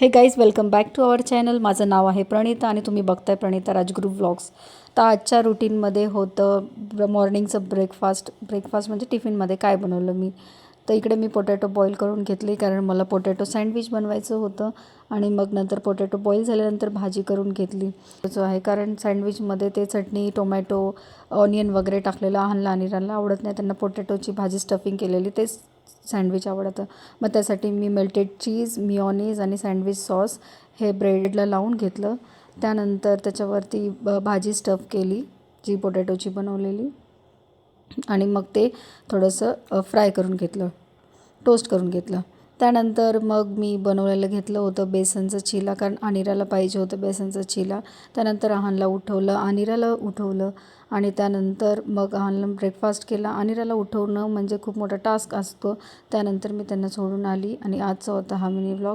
हे guys, welcome back to our channel. माझं नाव आहे प्रणिता आणि तुम्ही बघताय प्रणिता राजगुरू व्लॉग्स. तर आजच्या रुटीनमध्ये होतं मॉर्निंगचं ब्रेकफास्ट म्हणजे टिफिनमध्ये काय बनवलं मी. तर इकडे मी पोटॅटो बॉईल करून घेतली, कारण मला पोटॅटो सँडविच बनवायचं होतं. आणि मग नंतर पोटॅटो बॉईल झाल्यानंतर भाजी करून घेतली जो आहे, कारण सँडविचमध्ये ते चटणी, टोमॅटो, ऑनियन वगैरे टाकलेलं आहानला आणि रानला आवडत नाही. त्यांना पोटॅटोची भाजी स्टफिंग केलेली तेच सँडविच आवडतं. मग त्यासाठी मी मेल्टेड चीज, मिओनीज आणि सँडविच सॉस हे ब्रेडला लावून घेतलं. त्यानंतर त्याच्यावरती भाजी स्टफ केली, जी पोटॅटोची बनवलेली, आणि मग ते थोडंसं फ्राय करून घेतलं, टोस्ट करून घेतलं. त्यानंतर मग मी बनवलेलं घेतलं होतं बेसनचं चिला, कारण अनिराला पाहिजे होतं बेसनचं चिला. त्यानंतर अनिराला उठवलं आणि त्यानंतर मग अहानला ब्रेकफास्ट केला. अनिराला उठवणं म्हणजे खूप मोठा टास्क असतो. त्यानंतर मी त्यांना सोडून आली आणि आजचा होता हा मिनी व्लॉग.